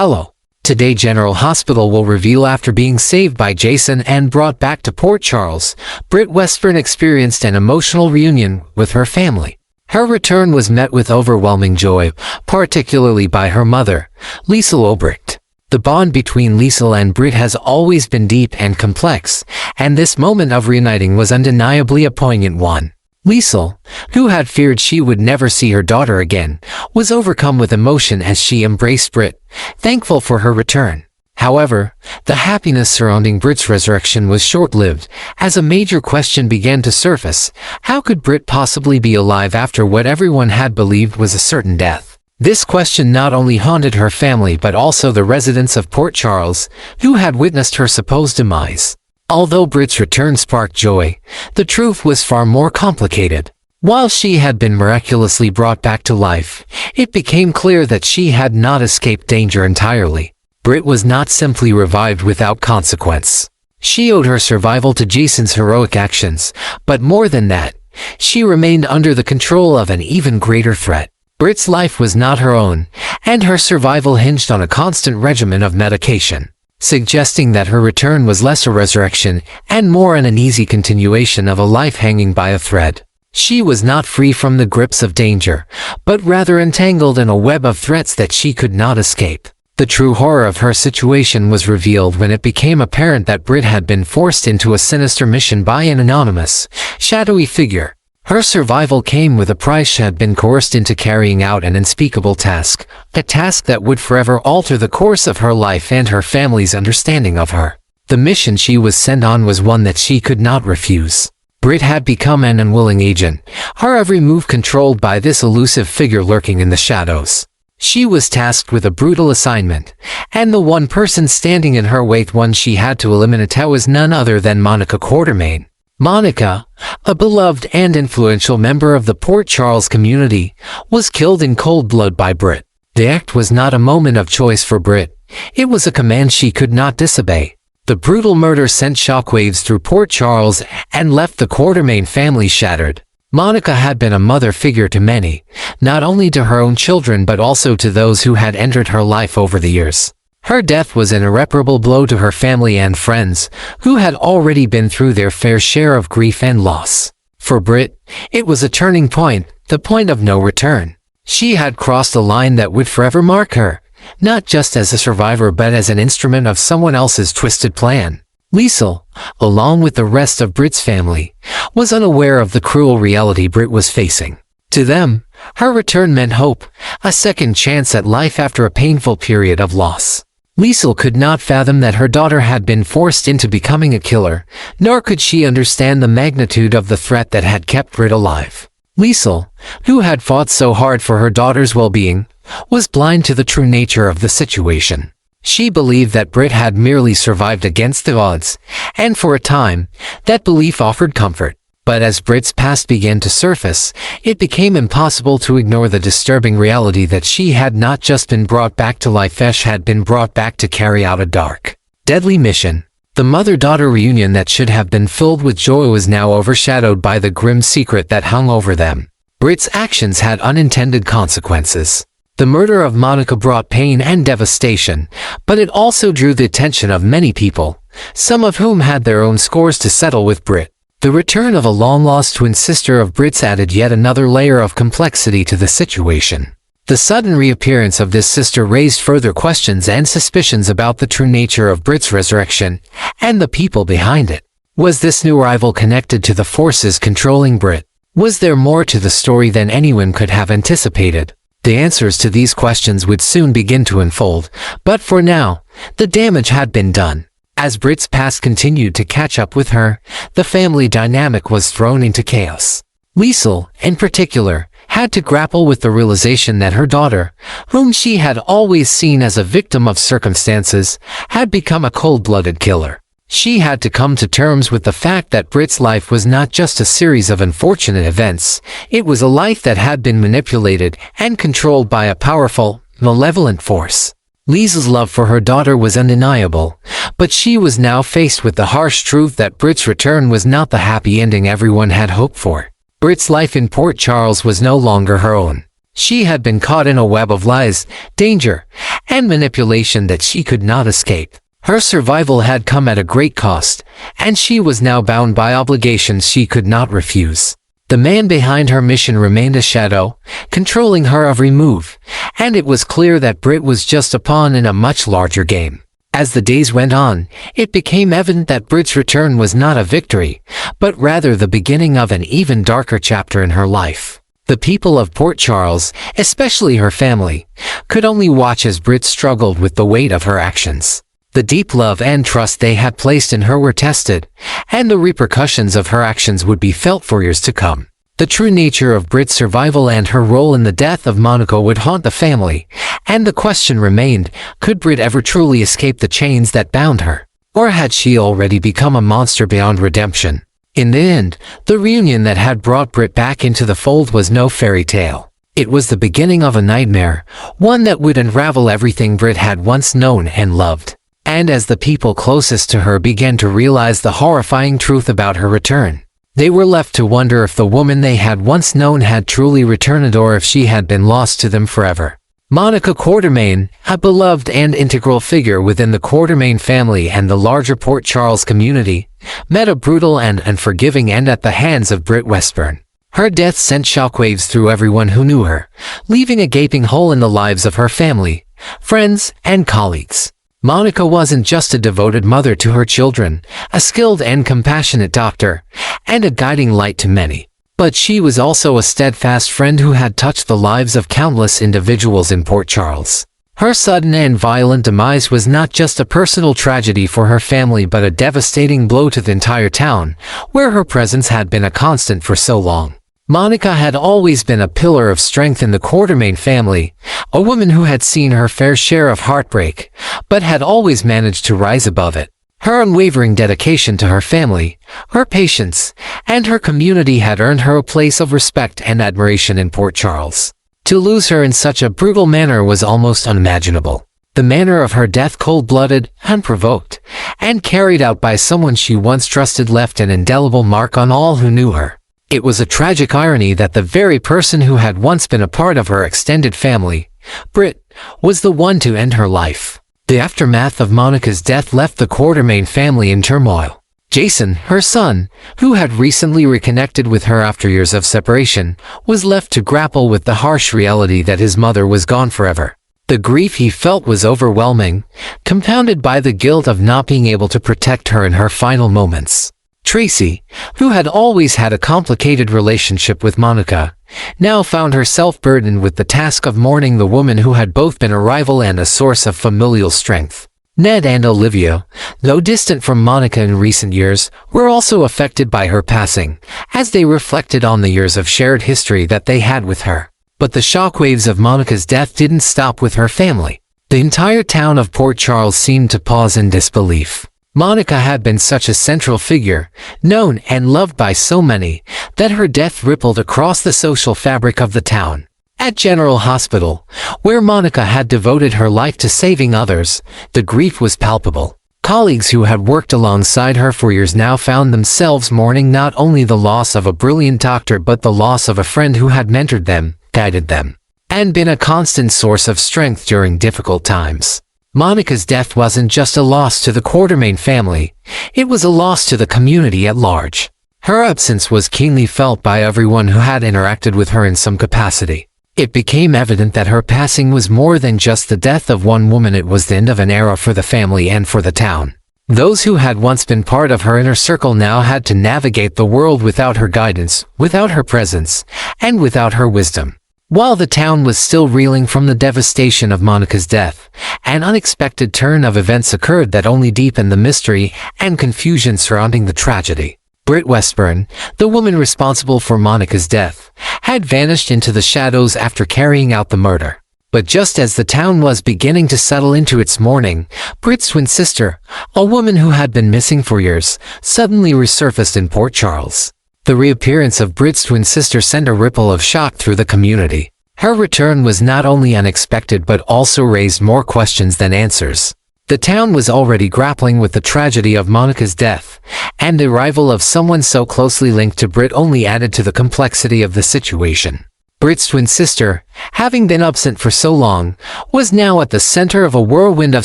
Hello. Today General Hospital will reveal after being saved by Jason and brought back to Port Charles, Britt Westburn experienced an emotional reunion with her family. Her return was met with overwhelming joy, particularly by her mother, Liesl. The bond between Liesl and Britt has always been deep and complex, and this moment of reuniting was undeniably a poignant one. Liesl, who had feared she would never see her daughter again, was overcome with emotion as she embraced Britt, thankful for her return. However, the happiness surrounding Britt's resurrection was short-lived, as a major question began to surface: how could Britt possibly be alive after what everyone had believed was a certain death? This question not only haunted her family but also the residents of Port Charles, who had witnessed her supposed demise. Although Britt's return sparked joy, the truth was far more complicated. While she had been miraculously brought back to life, it became clear that she had not escaped danger entirely. Britt was not simply revived without consequence. She owed her survival to Jason's heroic actions, but more than that, she remained under the control of an even greater threat. Britt's life was not her own, and her survival hinged on a constant regimen of medication, suggesting that her return was less a resurrection and more an uneasy continuation of a life hanging by a thread. She was not free from the grips of danger, but rather entangled in a web of threats that she could not escape. The true horror of her situation was revealed when it became apparent that Britt had been forced into a sinister mission by an anonymous, shadowy figure. Her survival came with a price. She had been coerced into carrying out an unspeakable task, a task that would forever alter the course of her life and her family's understanding of her. The mission she was sent on was one that she could not refuse. Britt had become an unwilling agent, her every move controlled by this elusive figure lurking in the shadows. She was tasked with a brutal assignment, and the one person standing in her way, one she had to eliminate, was none other than Monica Quartermain. Monica, a beloved and influential member of the Port Charles community, was killed in cold blood by Britt. The act was not a moment of choice for Britt. It was a command she could not disobey. The brutal murder sent shockwaves through Port Charles and left the Quartermain family shattered. Monica had been a mother figure to many, not only to her own children but also to those who had entered her life over the years. Her death was an irreparable blow to her family and friends, who had already been through their fair share of grief and loss. For Britt, it was a turning point, the point of no return. She had crossed a line that would forever mark her, not just as a survivor but as an instrument of someone else's twisted plan. Liesl, along with the rest of Britt's family, was unaware of the cruel reality Britt was facing. To them, her return meant hope, a second chance at life after a painful period of loss. Liesl could not fathom that her daughter had been forced into becoming a killer, nor could she understand the magnitude of the threat that had kept Britt alive. Liesl, who had fought so hard for her daughter's well-being, was blind to the true nature of the situation. She believed that Britt had merely survived against the odds, and for a time, that belief offered comfort. But as Britt's past began to surface, it became impossible to ignore the disturbing reality that she had not just been brought back to life, she had been brought back to carry out a dark, deadly mission. The mother-daughter reunion that should have been filled with joy was now overshadowed by the grim secret that hung over them. Britt's actions had unintended consequences. The murder of Monica brought pain and devastation, but it also drew the attention of many people, some of whom had their own scores to settle with Britt. The return of a long-lost twin sister of Britt's added yet another layer of complexity to the situation. The sudden reappearance of this sister raised further questions and suspicions about the true nature of Britt's resurrection and the people behind it. Was this new arrival connected to the forces controlling Britt? Was there more to the story than anyone could have anticipated? The answers to these questions would soon begin to unfold, but for now, the damage had been done. As Britt's past continued to catch up with her, the family dynamic was thrown into chaos. Liesl, in particular, had to grapple with the realization that her daughter, whom she had always seen as a victim of circumstances, had become a cold-blooded killer. She had to come to terms with the fact that Britt's life was not just a series of unfortunate events, it was a life that had been manipulated and controlled by a powerful, malevolent force. Liesl's love for her daughter was undeniable, but she was now faced with the harsh truth that Britt's return was not the happy ending everyone had hoped for. Britt's life in Port Charles was no longer her own. She had been caught in a web of lies, danger, and manipulation that she could not escape. Her survival had come at a great cost, and she was now bound by obligations she could not refuse. The man behind her mission remained a shadow, controlling her every move, and it was clear that Britt was just a pawn in a much larger game. As the days went on, it became evident that Britt's return was not a victory, but rather the beginning of an even darker chapter in her life. The people of Port Charles, especially her family, could only watch as Britt struggled with the weight of her actions. The deep love and trust they had placed in her were tested, and the repercussions of her actions would be felt for years to come. The true nature of Britt's survival and her role in the death of Monica would haunt the family, and the question remained, could Britt ever truly escape the chains that bound her? Or had she already become a monster beyond redemption? In the end, the reunion that had brought Britt back into the fold was no fairy tale. It was the beginning of a nightmare, one that would unravel everything Britt had once known and loved. And as the people closest to her began to realize the horrifying truth about her return, they were left to wonder if the woman they had once known had truly returned or if she had been lost to them forever. Monica Quartermaine, a beloved and integral figure within the Quartermaine family and the larger Port Charles community, met a brutal and unforgiving end at the hands of Britt Westburn. Her death sent shockwaves through everyone who knew her, leaving a gaping hole in the lives of her family, friends, and colleagues. Monica wasn't just a devoted mother to her children, a skilled and compassionate doctor, and a guiding light to many. But she was also a steadfast friend who had touched the lives of countless individuals in Port Charles. Her sudden and violent demise was not just a personal tragedy for her family but a devastating blow to the entire town, where her presence had been a constant for so long. Monica had always been a pillar of strength in the Quartermaine family, a woman who had seen her fair share of heartbreak, but had always managed to rise above it. Her unwavering dedication to her family, her patience, and her community had earned her a place of respect and admiration in Port Charles. To lose her in such a brutal manner was almost unimaginable. The manner of her death, cold-blooded, unprovoked, and carried out by someone she once trusted, left an indelible mark on all who knew her. It was a tragic irony that the very person who had once been a part of her extended family, Britt, was the one to end her life. The aftermath of Monica's death left the Quartermaine family in turmoil. Jason, her son, who had recently reconnected with her after years of separation, was left to grapple with the harsh reality that his mother was gone forever. The grief he felt was overwhelming, compounded by the guilt of not being able to protect her in her final moments. Tracy, who had always had a complicated relationship with Monica, now found herself burdened with the task of mourning the woman who had both been a rival and a source of familial strength. Ned and Olivia, though distant from Monica in recent years, were also affected by her passing, as they reflected on the years of shared history that they had with her. But the shockwaves of Monica's death didn't stop with her family. The entire town of Port Charles seemed to pause in disbelief. Monica had been such a central figure, known and loved by so many, that her death rippled across the social fabric of the town. At General Hospital, where Monica had devoted her life to saving others, the grief was palpable. Colleagues who had worked alongside her for years now found themselves mourning not only the loss of a brilliant doctor but the loss of a friend who had mentored them, guided them, and been a constant source of strength during difficult times. Monica's death wasn't just a loss to the Quartermaine family, it was a loss to the community at large. Her absence was keenly felt by everyone who had interacted with her in some capacity. It became evident that her passing was more than just the death of one woman. It was the end of an era for the family and for the town. Those who had once been part of her inner circle now had to navigate the world without her guidance, without her presence, and without her wisdom. While the town was still reeling from the devastation of Monica's death, an unexpected turn of events occurred that only deepened the mystery and confusion surrounding the tragedy. Britt Westburn, the woman responsible for Monica's death, had vanished into the shadows after carrying out the murder. But just as the town was beginning to settle into its mourning, Britt's twin sister, a woman who had been missing for years, suddenly resurfaced in Port Charles. The reappearance of Britt's twin sister sent a ripple of shock through the community. Her return was not only unexpected but also raised more questions than answers. The town was already grappling with the tragedy of Monica's death, and the arrival of someone so closely linked to Britt only added to the complexity of the situation. Britt's twin sister, having been absent for so long, was now at the center of a whirlwind of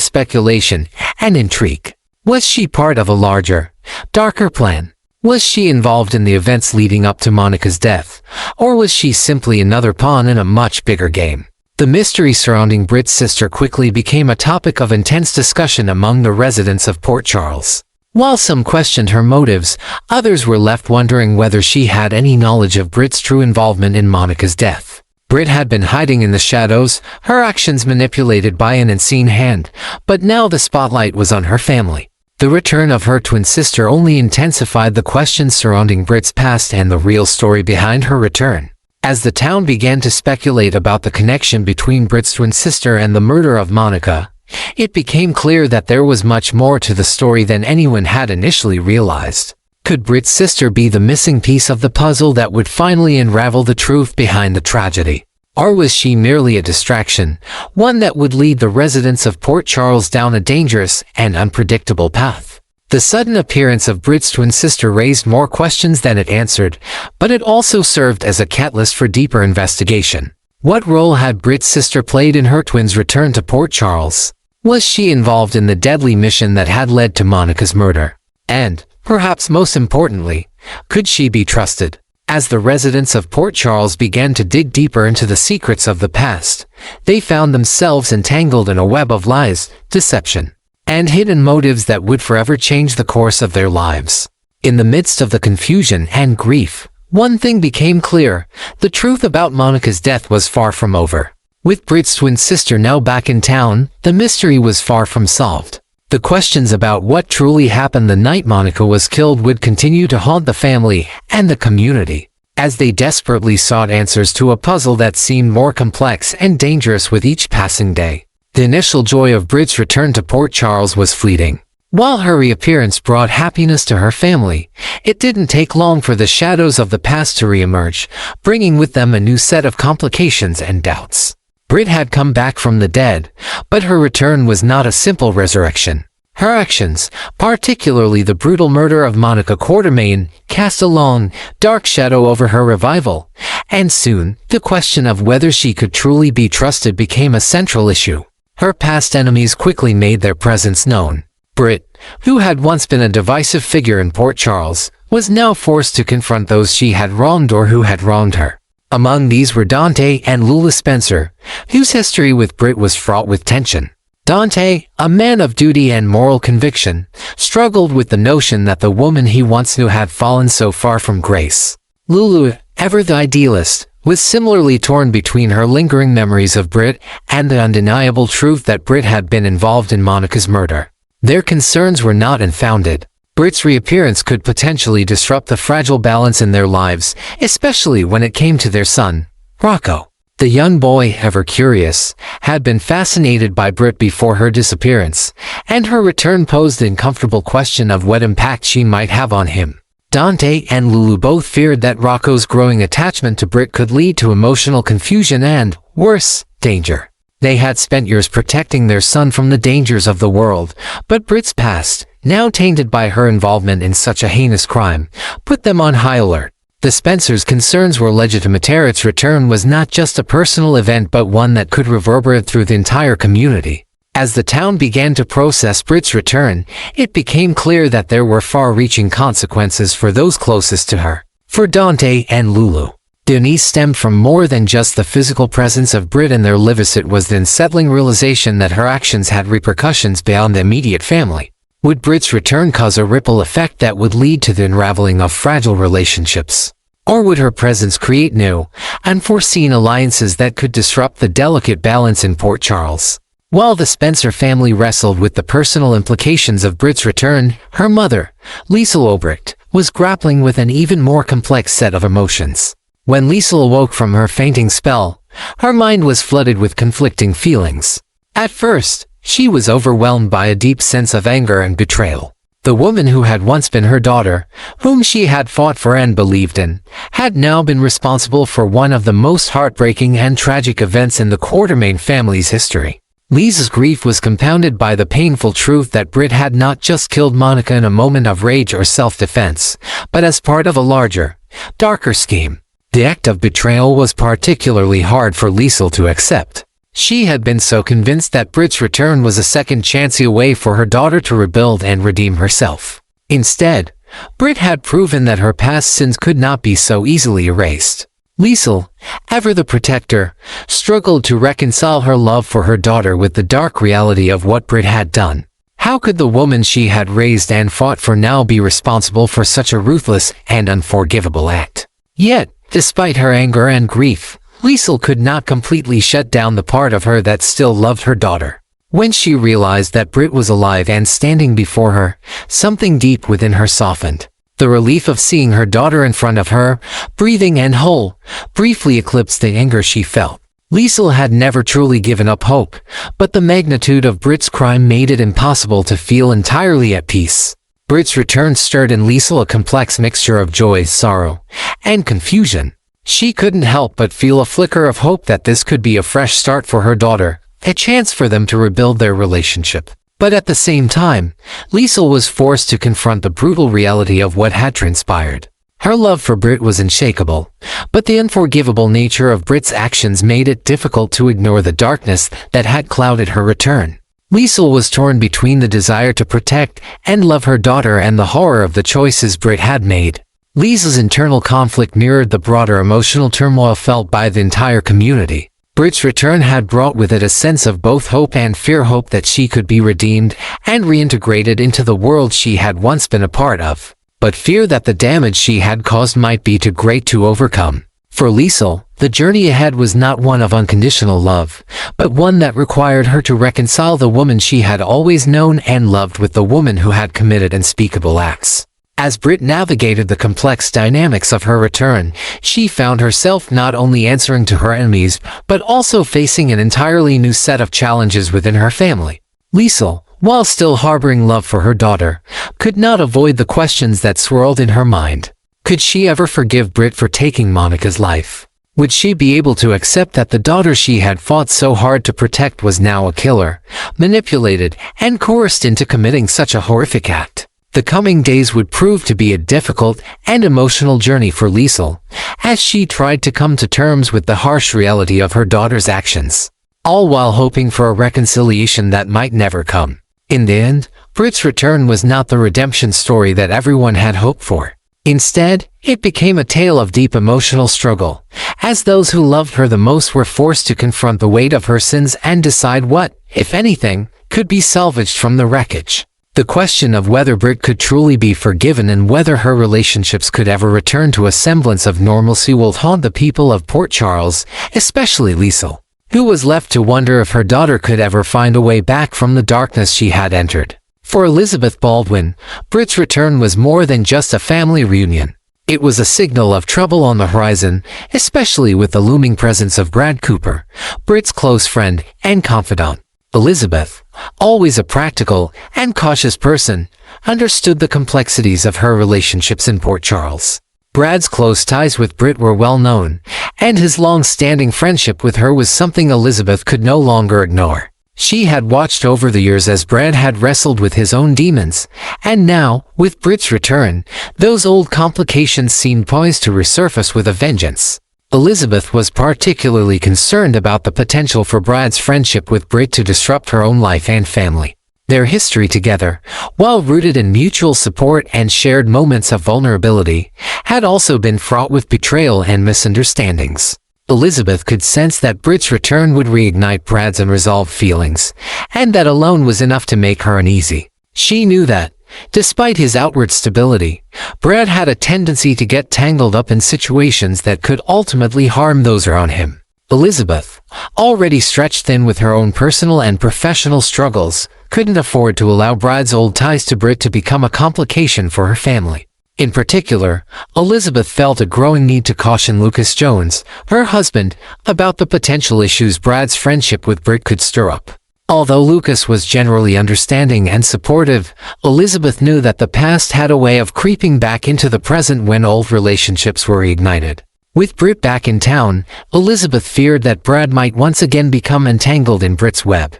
speculation and intrigue. Was she part of a larger, darker plan? Was she involved in the events leading up to Monica's death, or was she simply another pawn in a much bigger game? The mystery surrounding Britt's sister quickly became a topic of intense discussion among the residents of Port Charles. While some questioned her motives, others were left wondering whether she had any knowledge of Britt's true involvement in Monica's death. Britt had been hiding in the shadows, her actions manipulated by an unseen hand, but now the spotlight was on her family. The return of her twin sister only intensified the questions surrounding Britt's past and the real story behind her return. As the town began to speculate about the connection between Britt's twin sister and the murder of Monica, it became clear that there was much more to the story than anyone had initially realized. Could Britt's sister be the missing piece of the puzzle that would finally unravel the truth behind the tragedy? Or was she merely a distraction, one that would lead the residents of Port Charles down a dangerous and unpredictable path? The sudden appearance of Britt's twin sister raised more questions than it answered, but it also served as a catalyst for deeper investigation. What role had Britt's sister played in her twin's return to Port Charles? Was she involved in the deadly mission that had led to Monica's murder? And, perhaps most importantly, could she be trusted? As the residents of Port Charles began to dig deeper into the secrets of the past, they found themselves entangled in a web of lies, deception, and hidden motives that would forever change the course of their lives. In the midst of the confusion and grief, one thing became clear: the truth about Monica's death was far from over. With Britt's twin sister now back in town, the mystery was far from solved. The questions about what truly happened the night Monica was killed would continue to haunt the family and the community, as they desperately sought answers to a puzzle that seemed more complex and dangerous with each passing day. The initial joy of Britt's return to Port Charles was fleeting. While her reappearance brought happiness to her family, it didn't take long for the shadows of the past to reemerge, bringing with them a new set of complications and doubts. Britt had come back from the dead, but her return was not a simple resurrection. Her actions, particularly the brutal murder of Monica Quartermain, cast a long, dark shadow over her revival, and soon, the question of whether she could truly be trusted became a central issue. Her past enemies quickly made their presence known. Britt, who had once been a divisive figure in Port Charles, was now forced to confront those she had wronged or who had wronged her. Among these were Dante and Liesl Spencer, whose history with Britt was fraught with tension. Dante, a man of duty and moral conviction, struggled with the notion that the woman he once knew had fallen so far from grace. Liesl, ever the idealist, was similarly torn between her lingering memories of Britt and the undeniable truth that Britt had been involved in Monica's murder. Their concerns were not unfounded. Britt's reappearance could potentially disrupt the fragile balance in their lives, especially when it came to their son, Rocco. The young boy, ever curious, had been fascinated by Britt before her disappearance, and her return posed the uncomfortable question of what impact she might have on him. Dante and Liesl both feared that Rocco's growing attachment to Britt could lead to emotional confusion and, worse, danger. They had spent years protecting their son from the dangers of the world, but Britt's past, now tainted by her involvement in such a heinous crime, put them on high alert. The Spencers' concerns were legitimate. Its return was not just a personal event but one that could reverberate through the entire community. As the town began to process Britt's return, it became clear that there were far-reaching consequences for those closest to her. For Dante and Liesl, the unease stemmed from more than just the physical presence of Britt in their lives. It was the unsettling realization that her actions had repercussions beyond the immediate family. Would Britt's return cause a ripple effect that would lead to the unraveling of fragile relationships? Or would her presence create new, unforeseen alliances that could disrupt the delicate balance in Port Charles? While the Spencer family wrestled with the personal implications of Britt's return, her mother, Liesl, was grappling with an even more complex set of emotions. When Liesl awoke from her fainting spell, her mind was flooded with conflicting feelings. At first, she was overwhelmed by a deep sense of anger and betrayal. The woman who had once been her daughter, whom she had fought for and believed in, had now been responsible for one of the most heartbreaking and tragic events in the Quartermain family's history. Liesl's grief was compounded by the painful truth that Britt had not just killed Monica in a moment of rage or self-defense, but as part of a larger, darker scheme. The act of betrayal was particularly hard for Liesl to accept. She had been so convinced that Britt's return was a second chance away for her daughter to rebuild and redeem herself. Instead, Britt had proven that her past sins could not be so easily erased. Liesl, ever the protector, struggled to reconcile her love for her daughter with the dark reality of what Britt had done. How could the woman she had raised and fought for now be responsible for such a ruthless and unforgivable act? Yet, despite her anger and grief, Liesl could not completely shut down the part of her that still loved her daughter. When she realized that Britt was alive and standing before her, something deep within her softened. The relief of seeing her daughter in front of her, breathing and whole, briefly eclipsed the anger she felt. Liesl had never truly given up hope, but the magnitude of Britt's crime made it impossible to feel entirely at peace. Britt's return stirred in Liesl a complex mixture of joy, sorrow, and confusion. She couldn't help but feel a flicker of hope that this could be a fresh start for her daughter, a chance for them to rebuild their relationship. But at the same time, Liesl was forced to confront the brutal reality of what had transpired. Her love for Britt was unshakable, but the unforgivable nature of Britt's actions made it difficult to ignore the darkness that had clouded her return. Liesl was torn between the desire to protect and love her daughter and the horror of the choices Britt had made. Liesl's internal conflict mirrored the broader emotional turmoil felt by the entire community. Britt's return had brought with it a sense of both hope and fear, hope that she could be redeemed and reintegrated into the world she had once been a part of, but fear that the damage she had caused might be too great to overcome. For Liesl, the journey ahead was not one of unconditional love, but one that required her to reconcile the woman she had always known and loved with the woman who had committed unspeakable acts. As Britt navigated the complex dynamics of her return, she found herself not only answering to her enemies, but also facing an entirely new set of challenges within her family. Liesl, while still harboring love for her daughter, could not avoid the questions that swirled in her mind. Could she ever forgive Britt for taking Monica's life? Would she be able to accept that the daughter she had fought so hard to protect was now a killer, manipulated, and coerced into committing such a horrific act? The coming days would prove to be a difficult and emotional journey for Liesl, as she tried to come to terms with the harsh reality of her daughter's actions, all while hoping for a reconciliation that might never come. In the end, Britt's return was not the redemption story that everyone had hoped for. Instead, it became a tale of deep emotional struggle, as those who loved her the most were forced to confront the weight of her sins and decide what, if anything, could be salvaged from the wreckage. The question of whether Britt could truly be forgiven and whether her relationships could ever return to a semblance of normalcy will haunt the people of Port Charles, especially Liesl, who was left to wonder if her daughter could ever find a way back from the darkness she had entered. For Elizabeth Baldwin, Britt's return was more than just a family reunion. It was a signal of trouble on the horizon, especially with the looming presence of Brad Cooper, Britt's close friend and confidant. Elizabeth, always a practical and cautious person, understood the complexities of her relationships in Port Charles. Brad's close ties with Britt were well known, and his long-standing friendship with her was something Elizabeth could no longer ignore. She had watched over the years as Brad had wrestled with his own demons, and now, with Britt's return, those old complications seemed poised to resurface with a vengeance. Elizabeth was particularly concerned about the potential for Brad's friendship with Britt to disrupt her own life and family. Their history together, while rooted in mutual support and shared moments of vulnerability, had also been fraught with betrayal and misunderstandings. Elizabeth could sense that Britt's return would reignite Brad's unresolved feelings, and that alone was enough to make her uneasy. She knew that, despite his outward stability, Brad had a tendency to get tangled up in situations that could ultimately harm those around him. Elizabeth, already stretched thin with her own personal and professional struggles, couldn't afford to allow Brad's old ties to Britt to become a complication for her family. In particular, Elizabeth felt a growing need to caution Lucas Jones, her husband, about the potential issues Brad's friendship with Britt could stir up. Although Lucas was generally understanding and supportive, Elizabeth knew that the past had a way of creeping back into the present when old relationships were reignited. With Britt back in town, Elizabeth feared that Brad might once again become entangled in Britt's web,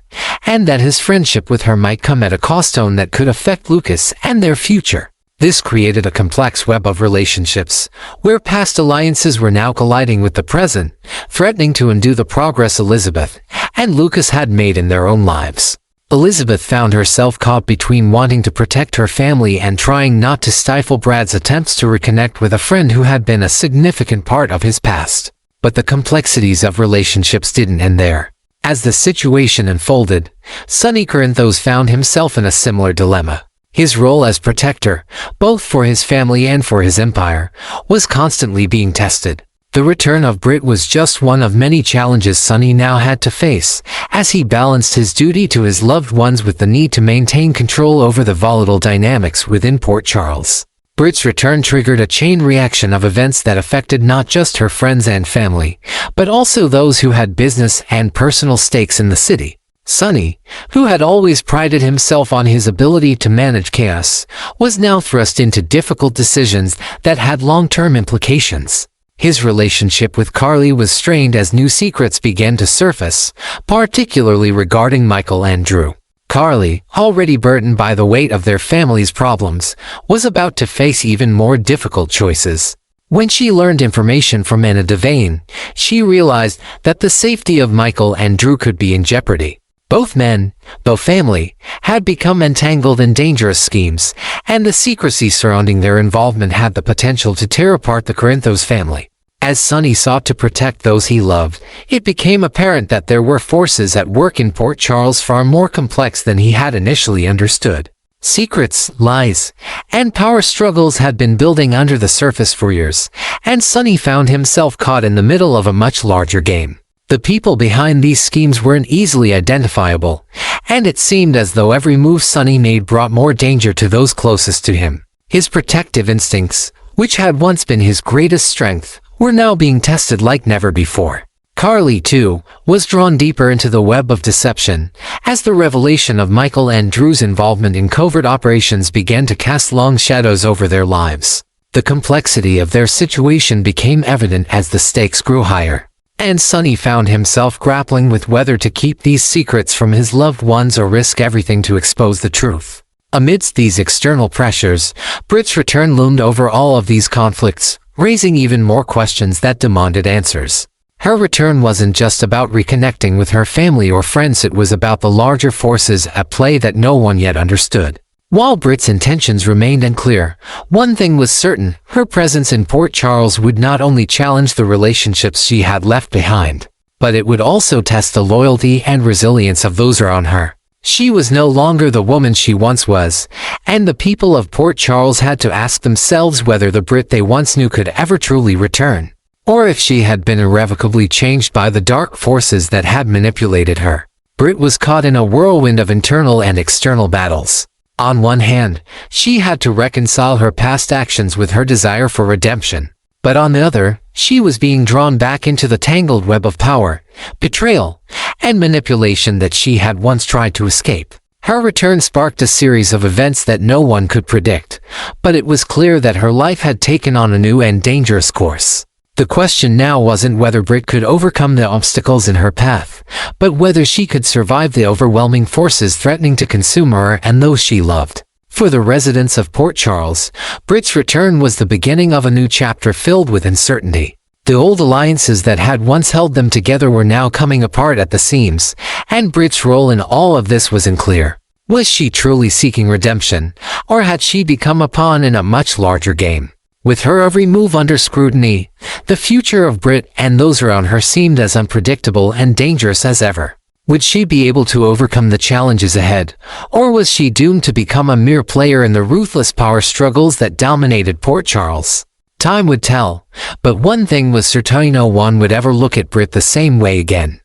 and that his friendship with her might come at a cost that could affect Lucas and their future. This created a complex web of relationships, where past alliances were now colliding with the present, threatening to undo the progress Elizabeth and Lucas had made in their own lives. Elizabeth found herself caught between wanting to protect her family and trying not to stifle Brad's attempts to reconnect with a friend who had been a significant part of his past. But the complexities of relationships didn't end there. As the situation unfolded, Sonny Corinthos found himself in a similar dilemma. His role as protector, both for his family and for his empire, was constantly being tested. The return of Britt was just one of many challenges Sonny now had to face, as he balanced his duty to his loved ones with the need to maintain control over the volatile dynamics within Port Charles. Britt's return triggered a chain reaction of events that affected not just her friends and family, but also those who had business and personal stakes in the city. Sonny, who had always prided himself on his ability to manage chaos, was now thrust into difficult decisions that had long-term implications. His relationship with Carly was strained as new secrets began to surface, particularly regarding Michael and Drew. Carly, already burdened by the weight of their family's problems, was about to face even more difficult choices. When she learned information from Anna Devane, she realized that the safety of Michael and Drew could be in jeopardy. Both men, though family, had become entangled in dangerous schemes, and the secrecy surrounding their involvement had the potential to tear apart the Corinthos family. As Sonny sought to protect those he loved, it became apparent that there were forces at work in Port Charles far more complex than he had initially understood. Secrets, lies, and power struggles had been building under the surface for years, and Sonny found himself caught in the middle of a much larger game. The people behind these schemes weren't easily identifiable, and it seemed as though every move Sonny made brought more danger to those closest to him. His protective instincts, which had once been his greatest strength, were now being tested like never before. Carly, too, was drawn deeper into the web of deception, as the revelation of Michael and Drew's involvement in covert operations began to cast long shadows over their lives. The complexity of their situation became evident as the stakes grew higher, and Sonny found himself grappling with whether to keep these secrets from his loved ones or risk everything to expose the truth. Amidst these external pressures, Britt's return loomed over all of these conflicts, raising even more questions that demanded answers. Her return wasn't just about reconnecting with her family or friends, it was about the larger forces at play that no one yet understood. While Britt's intentions remained unclear, one thing was certain: her presence in Port Charles would not only challenge the relationships she had left behind, but it would also test the loyalty and resilience of those around her. She was no longer the woman she once was, and the people of Port Charles had to ask themselves whether the Britt they once knew could ever truly return, or if she had been irrevocably changed by the dark forces that had manipulated her. Britt was caught in a whirlwind of internal and external battles. On one hand, she had to reconcile her past actions with her desire for redemption. But on the other, she was being drawn back into the tangled web of power, betrayal, and manipulation that she had once tried to escape. Her return sparked a series of events that no one could predict, but it was clear that her life had taken on a new and dangerous course. The question now wasn't whether Britt could overcome the obstacles in her path, but whether she could survive the overwhelming forces threatening to consume her and those she loved. For the residents of Port Charles, Britt's return was the beginning of a new chapter filled with uncertainty. The old alliances that had once held them together were now coming apart at the seams, and Britt's role in all of this was unclear. Was she truly seeking redemption, or had she become a pawn in a much larger game? With her every move under scrutiny, the future of Britt and those around her seemed as unpredictable and dangerous as ever. Would she be able to overcome the challenges ahead, or was she doomed to become a mere player in the ruthless power struggles that dominated Port Charles? Time would tell, but one thing was certain: no one would ever look at Britt the same way again.